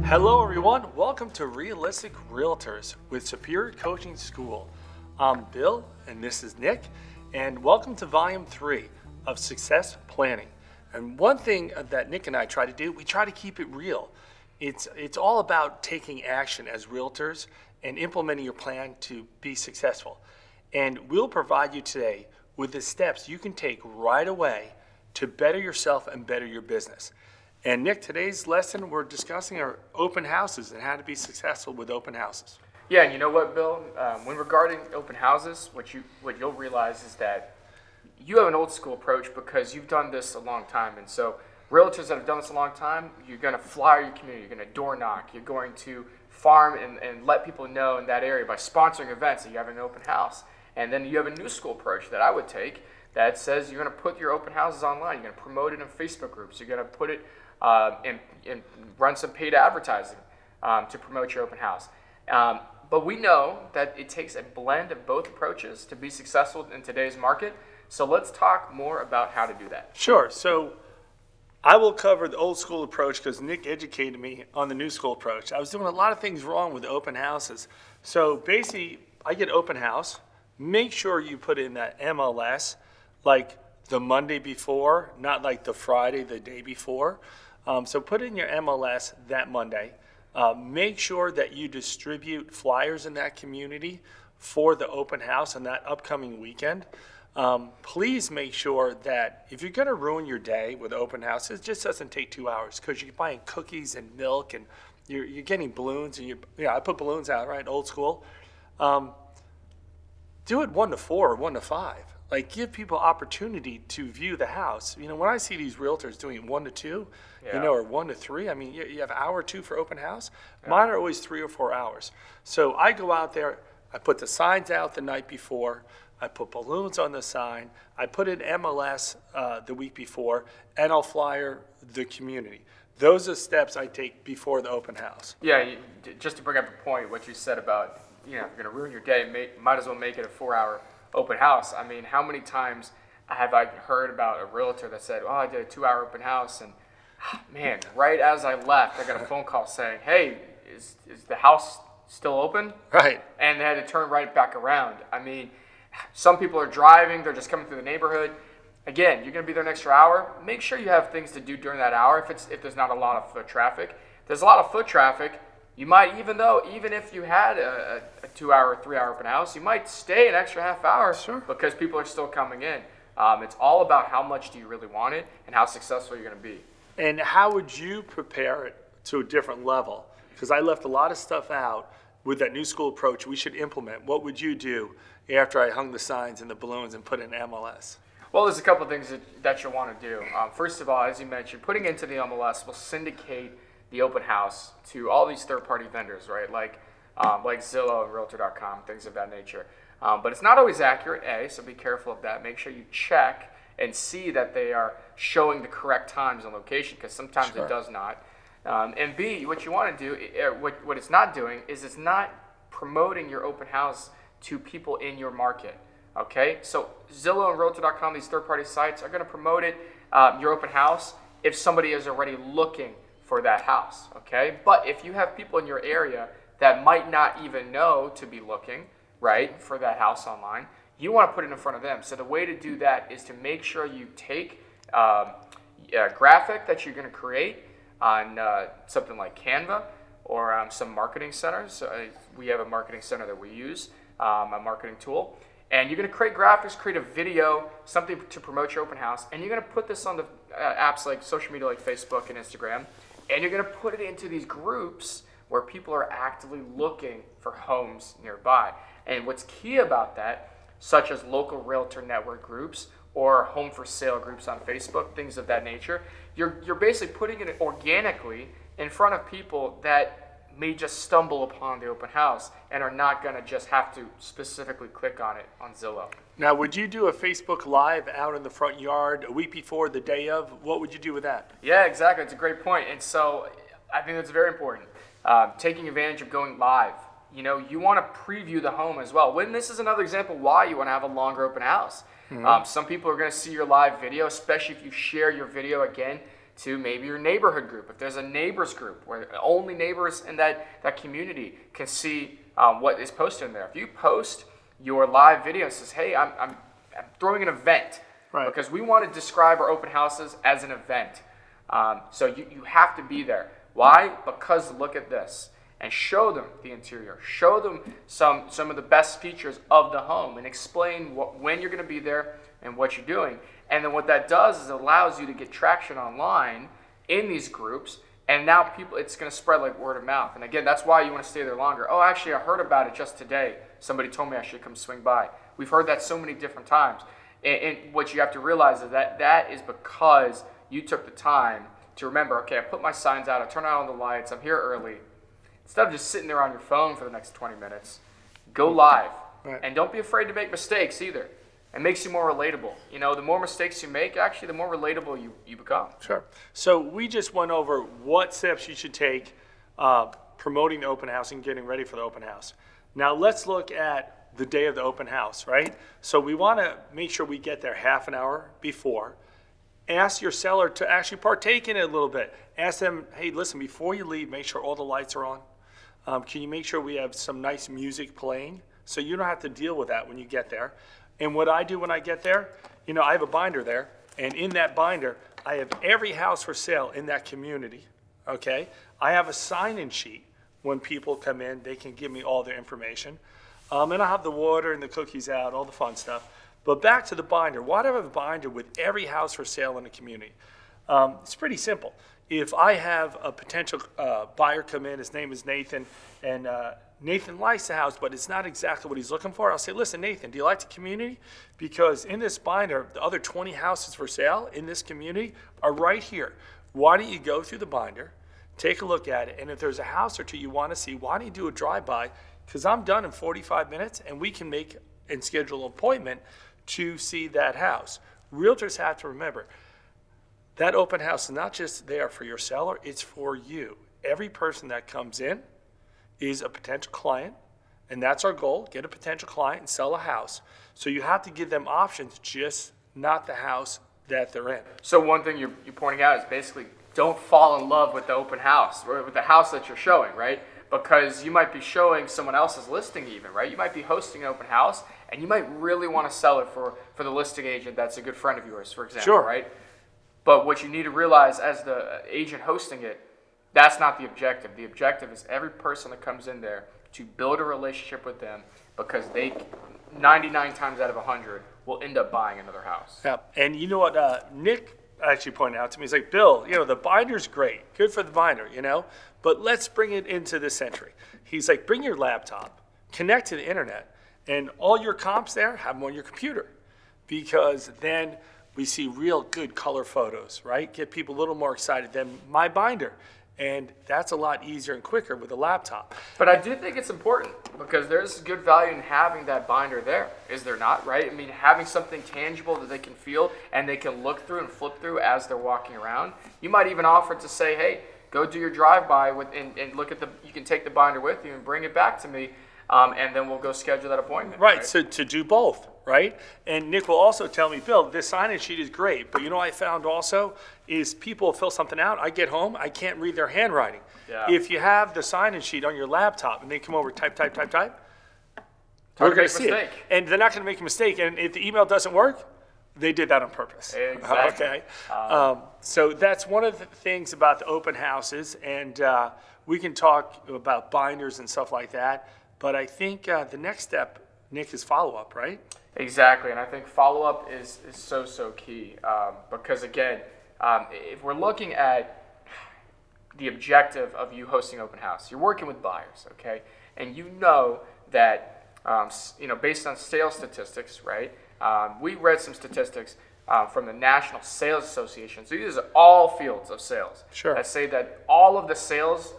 Hello, everyone. Welcome to Realistic Realtors with Superior Coaching School. I'm Bill, and this is Nick, and welcome to Volume 3 of Success Planning. And one thing that Nick and I try to do, we try to keep it real. It's all about taking action as realtors and implementing your plan to be successful. And we'll provide you today with the steps you can take right away to better yourself and better your business. And Nick, today's lesson, we're discussing our open houses and how to be successful with open houses. Yeah, and you know what, Bill? When regarding open houses, what you'll realize is that you have an old school approach because you've done this a long time. And so realtors that have done this a long time, you're going to flyer your community, you're going to door knock, you're going to farm and let people know in that area by sponsoring events that you have an open house. And then you have a new school approach that I would take that says you're going to put your open houses online, you're going to promote it in Facebook groups, you're going to put it and run some paid advertising to promote your open house. But we know that it takes a blend of both approaches to be successful in today's market. So let's talk more about how to do that. Sure. So I will cover the old school approach because Nick educated me on the new school approach. I was doing a lot of things wrong with open houses. So basically, I get open house. Make sure you put in that MLS like the Monday before, not like the Friday, the day before. So put in your MLS that Monday. Make sure that you distribute flyers in that community for the open house on that upcoming weekend. Please make sure that if you're going to ruin your day with open house, it just doesn't take 2 hours because you're buying cookies and milk and you're getting balloons. And I put balloons out, right, old school. Do it 1 to 4 or 1 to 5. Like, give people opportunity to view the house. You know, when I see these realtors doing 1 to 2, or 1 to 3, I mean, you have an hour or two for open house. Yeah. Mine are always 3 or 4 hours. So I go out there, I put the signs out the night before, I put balloons on the sign, I put in MLS the week before, and I'll flyer the community. Those are steps I take before the open house. Yeah, just to bring up a point, what you said about, if you're going to ruin your day, might as well make it a 4-hour open house. I mean, how many times have I heard about a realtor that said, I did a 2-hour open house, and man, right as I left, I got a phone call saying, hey, is the house still open? Right. And they had to turn right back around. I mean, some people are driving, they're just coming through the neighborhood. Again, you're going to be there an extra hour. Make sure you have things to do during that hour if there's not a lot of foot traffic. If there's a lot of foot traffic, you might, even if you had a 2-hour, 3-hour open house, you might stay an extra half hour. Sure. Because people are still coming in. It's all about how much do you really want it and how successful you're going to be. And how would you prepare it to a different level? Because I left a lot of stuff out with that new school approach we should implement. What would you do after I hung the signs and the balloons and put in MLS? Well, there's a couple of things that you'll want to do. First of all, as you mentioned, putting into the MLS will syndicate the open house to all these third-party vendors, right? Like Zillow and Realtor.com, things of that nature. But it's not always accurate, so be careful of that. Make sure you check and see that they are showing the correct times and location, because sometimes It does not. And B, what you want to do, what it's not doing, is it's not promoting your open house to people in your market. Okay, so Zillow and Realtor.com, these third-party sites, are going to promote it, your open house, if somebody is already looking for that house. Okay, but if you have people in your area that might not even know to be looking, right, for that house online, you want to put it in front of them. So the way to do that is to make sure you take a graphic that you're going to create on something like Canva or some marketing centers. We have a marketing center that we use, a marketing tool. And you're going to create graphics, create a video, something to promote your open house. And you're going to put this on the apps like social media like Facebook and Instagram. And you're going to put it into these groups where people are actively looking for homes nearby. And what's key about that, such as local realtor network groups or home for sale groups on Facebook, things of that nature, you're basically putting it organically in front of people that may just stumble upon the open house and are not going to just have to specifically click on it on Zillow. Now, would you do a Facebook Live out in the front yard a week before, the day of? What would you do with that? Yeah, exactly. It's a great point. And so I think that's very important. Taking advantage of going live. You want to preview the home as well. This is another example why you want to have a longer open house. Mm-hmm. Some people are going to see your live video, especially if you share your video again to maybe your neighborhood group. If there's a neighbors group where only neighbors in that community can see what is posted in there. If you post your live video and says, hey, I'm throwing an event, Right. because we want to describe our open houses as an event. So you have to be there. Why? Because look at this. And show them the interior. Show them some of the best features of the home and explain when you're going to be there and what you're doing. And then what that does is it allows you to get traction online in these groups. And now it's going to spread like word of mouth. And again, that's why you want to stay there longer. Oh, actually, I heard about it just today. Somebody told me I should come swing by. We've heard that so many different times. And what you have to realize is that is because you took the time to remember, okay, I put my signs out, I turn on all the lights, I'm here early. Instead of just sitting there on your phone for the next 20 minutes, go live. Right. And don't be afraid to make mistakes either. It makes you more relatable. The more mistakes you make, actually, the more relatable you become. Sure. So we just went over what steps you should take promoting the open house and getting ready for the open house. Now let's look at the day of the open house, right? So we want to make sure we get there half an hour before. Ask your seller to actually partake in it a little bit. Ask them, hey, listen, before you leave, make sure all the lights are on. Can you make sure we have some nice music playing so you don't have to deal with that when you get there? And what I do when I get there, I have a binder there, and in that binder, I have every house for sale in that community, okay? I have a sign-in sheet. When people come in, they can give me all their information. And I have the water and the cookies out, all the fun stuff. But back to the binder. Why do I have a binder with every house for sale in the community? It's pretty simple. If I have a potential buyer come in, his name is Nathan, and Nathan likes the house, but it's not exactly what he's looking for, I'll say, listen, Nathan, do you like the community? Because in this binder, the other 20 houses for sale in this community are right here. Why don't you go through the binder, take a look at it, and if there's a house or two you want to see, why don't you do a drive-by? Because I'm done in 45 minutes, and we can make and schedule an appointment to see that house. Realtors have to remember, that open house is not just there for your seller, it's for you. Every person that comes in is a potential client, and that's our goal, get a potential client and sell a house. So you have to give them options, just not the house that they're in. So one thing you're pointing out is basically don't fall in love with the open house, or with the house that you're showing, right? Because you might be showing someone else's listing even, right? You might be hosting an open house, and you might really want to sell it for the listing agent that's a good friend of yours, for example, Sure. right? But what you need to realize as the agent hosting it, that's not the objective. The objective is every person that comes in there to build a relationship with them, because they 99 times out of 100 will end up buying another house. Yeah, and you know what Nick actually pointed out to me? He's like, Bill, the binder's great, good for the binder, but let's bring it into this century. He's like, bring your laptop, connect to the internet, and all your comps there, have them on your computer, because then we see real good color photos, right? Get people a little more excited than my binder. And that's a lot easier and quicker with a laptop. But I do think it's important, because there's good value in having that binder there, is there not, right? I mean, having something tangible that they can feel and they can look through and flip through as they're walking around. You might even offer to say, hey, go do your drive-by and look at you can take the binder with you and bring it back to me, and then we'll go schedule that appointment. Right, so to do both, right? And Nick will also tell me, Bill, this sign-in sheet is great, but I found also is people fill something out, I get home, I can't read their handwriting. Yeah. If you have the sign-in sheet on your laptop and they come over, type, Hard we're to going to make a see it. mistake. And they're not going to make a mistake. And if the email doesn't work, they did that on purpose. Exactly. Okay. So that's one of the things about the open houses. And we can talk about binders and stuff like that. But I think the next step, Nick, is follow-up, right? Exactly, and I think follow-up is so key, because again, if we're looking at the objective of you hosting open house, you're working with buyers, okay? And that, based on sales statistics, right? We read some statistics from the National Sales Association. So these are all fields of sales. Sure. That say that all of the sales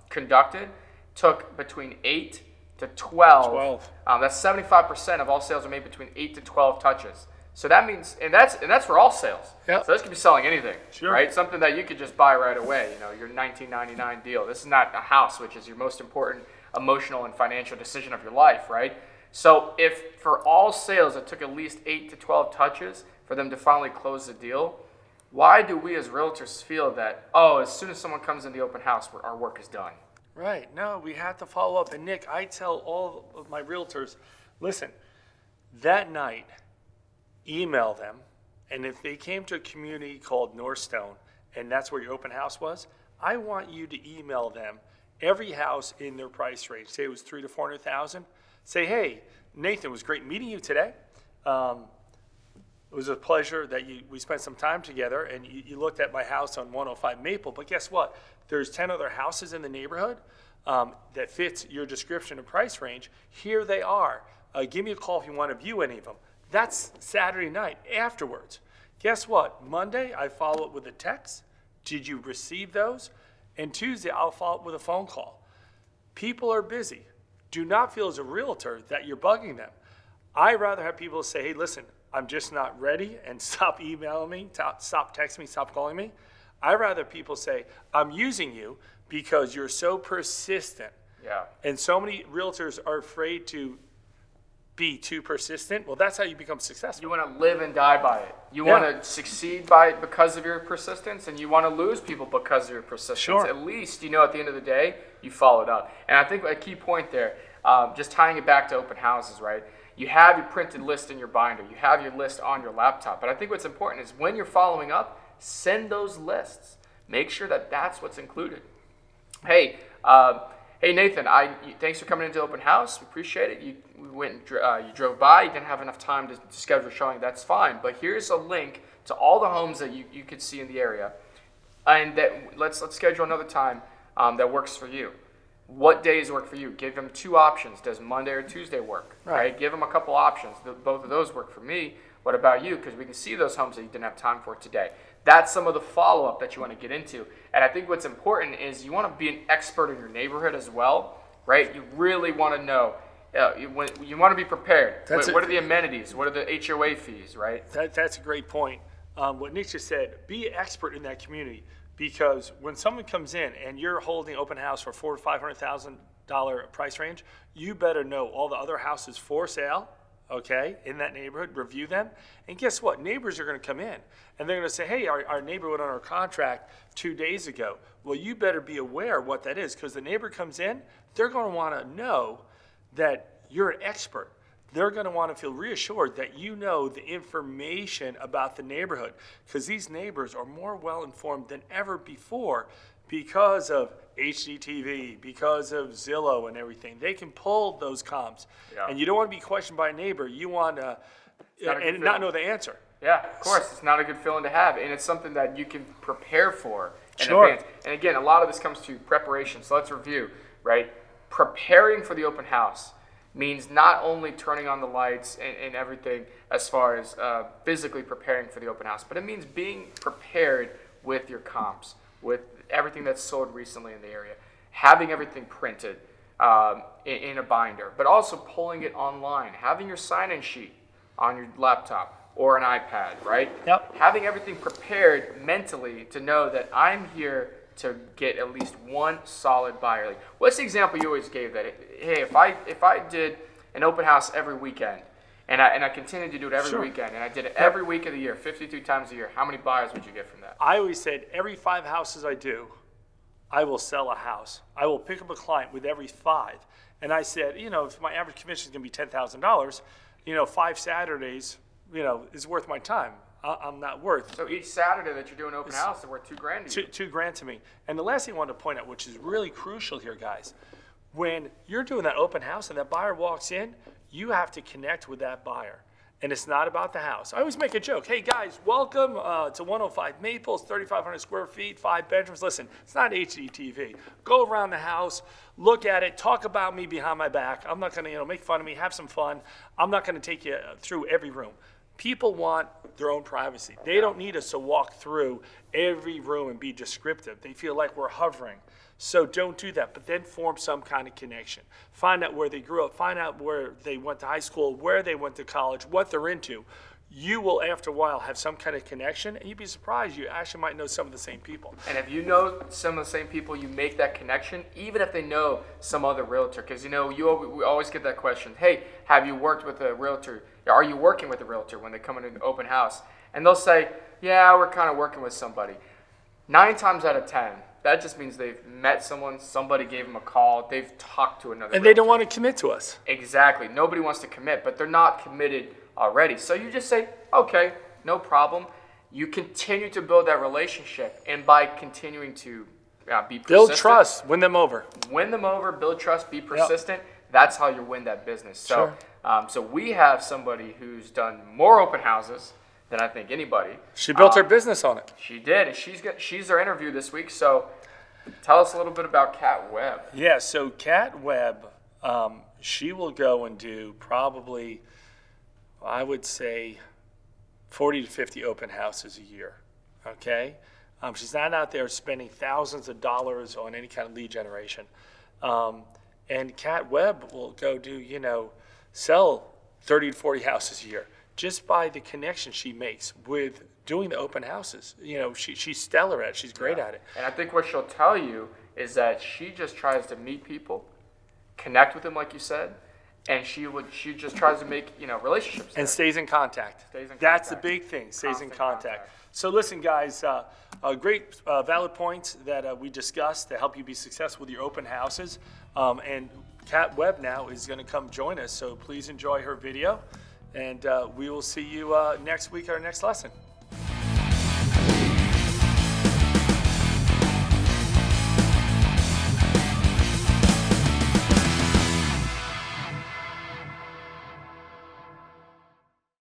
conducted took between 8 to 12. That's 75% of all sales are made between 8 to 12 touches. So that means, and that's for all sales. Yep. So this could be selling anything, Sure. right? Something that you could just buy right away. Your $19.99 deal. This is not a house, which is your most important emotional and financial decision of your life, right? So if for all sales it took at least 8 to 12 touches for them to finally close the deal, why do we as realtors feel that, oh, as soon as someone comes in the open house, our work is done? Right. No, we have to follow up. And Nick, I tell all of my realtors, listen, that night, email them. And if they came to a community called Northstone, and that's where your open house was, I want you to email them every house in their price range. Say it was 300 to 400,000. Say, hey, Nathan, it was great meeting you today. It was a pleasure that we spent some time together, and you looked at my house on 105 Maple. But guess what? There's 10 other houses in the neighborhood that fits your description and price range. Here they are. Give me a call if you want to view any of them. That's Saturday night. Afterwards, guess what? Monday, I follow up with a text. Did you receive those? And Tuesday, I'll follow up with a phone call. People are busy. Do not feel as a realtor that you're bugging them. I rather have people say, hey, listen, I'm just not ready, and stop emailing me, stop texting me, stop calling me. I rather people say, I'm using you because you're so persistent. Yeah. And so many realtors are afraid to be too persistent. Well, that's how you become successful. You want to live and die by it. You want to succeed by it because of your persistence, and you want to lose people because of your persistence. Sure. At least, at the end of the day, you followed up. And I think a key point there, just tying it back to open houses, right? You have your printed list in your binder. You have your list on your laptop. But I think what's important is when you're following up, send those lists. Make sure that that's what's included. Hey, Nathan, thanks for coming into open house. We appreciate it. You drove by. You didn't have enough time to schedule a showing. That's fine. But here's a link to all the homes that you could see in the area, and that let's schedule another time that works for you. What days work for you? Give them two options. Does Monday or Tuesday work? Right? Give them a couple options. Both of those work for me. What about you? Because we can see those homes that you didn't have time for today. That's some of the follow-up that you want to get into. And I think what's important is you want to be an expert in your neighborhood as well, right? You really want to know. You want to be prepared. What are the amenities? What are the HOA fees, right? That's a great point. What Nick just said, be an expert in that community. Because when someone comes in and you're holding open house for $400,000 to $500,000 price range, you better know all the other houses for sale, okay, in that neighborhood, review them. And guess what? Neighbors are going to come in and they're going to say, hey, our neighbor went on our contract 2 days ago. Well, you better be aware of what that is, because the neighbor comes in, they're going to want to know that you're an expert. They're going to want to feel reassured that you know the information about the neighborhood, because these neighbors are more well-informed than ever before because of HGTV, because of Zillow and everything. They can pull those comps. Yeah. And you don't want to be questioned by a neighbor. You want to not know the answer. Yeah, of course. It's not a good feeling to have, and it's something that you can prepare for in advance. And again, a lot of this comes to preparation. So let's review, right? Preparing for the open house means not only turning on the lights and everything as far as physically preparing for the open house, but it means being prepared with your comps, with everything that's sold recently in the area, having everything printed in a binder, but also pulling it online, having your sign-in sheet on your laptop or an iPad, right? Yep. Having everything prepared mentally to know that I'm here to get at least one solid buyer. Like, what's the example you always gave that, hey, if I did an open house every weekend, and I continued to do it every weekend, and I did it every week of the year, 52 times a year, how many buyers would you get from that? I always said every 5 houses I do, I will sell a house. I will pick up a client with every 5. And I said, if my average commission is going to be $10,000, 5 Saturdays, is worth my time. I'm not worth. So each Saturday that you're doing open house is worth $2,000 to you. $2,000 to me. And the last thing I wanted to point out, which is really crucial here, guys, when you're doing that open house and that buyer walks in, you have to connect with that buyer. And it's not about the house. I always make a joke. Hey, guys, welcome to 105 Maples, 3,500 square feet, 5 bedrooms. Listen, it's not HGTV. Go around the house, look at it, talk about me behind my back. I'm not going to make fun of me, have some fun. I'm not going to take you through every room. People want their own privacy. They don't need us to walk through every room and be descriptive. They feel like we're hovering. So don't do that, but then form some kind of connection. Find out where they grew up, find out where they went to high school, where they went to college, what they're into. You will, after a while, have some kind of connection, and you'd be surprised. You actually might know some of the same people. And if you know some of the same people, you make that connection, even if they know some other realtor. Because, we always get that question, hey, have you worked with a realtor? Are you working with a realtor when they come into an open house? And they'll say, yeah, we're kind of working with somebody. 9 times out of 10, that just means they've met someone, somebody gave them a call, they've talked to another And they don't realtor. want to commit to us. Exactly. Nobody wants to commit, but they're not committed already. So you just say, okay, no problem. You continue to build that relationship, and by continuing to be persistent, Build trust, win them over. win them over, build trust, be persistent. That's how you win that business. So, so we have somebody who's done more open houses than I think anybody. She built her business on it. She did, and she's our interview this week. So, tell us a little bit about Kat Webb. Yeah, so Kat Webb, she will go and do probably, I would say, 40 to 50 open houses a year, okay? She's not out there spending thousands of dollars on any kind of lead generation. And Kat Webb will go do, sell 30 to 40 houses a year just by the connection she makes with doing the open houses. She's stellar at it. She's great at it. And I think what she'll tell you is that she just tries to meet people, connect with them, like you said, and she just tries to make relationships there. And stays in contact. That's the big thing, stays in Constant contact. So listen, guys, great valid points that we discussed to help you be successful with your open houses. And Kat Webb now is going to come join us, so please enjoy her video. And we will see you next week, our next lesson.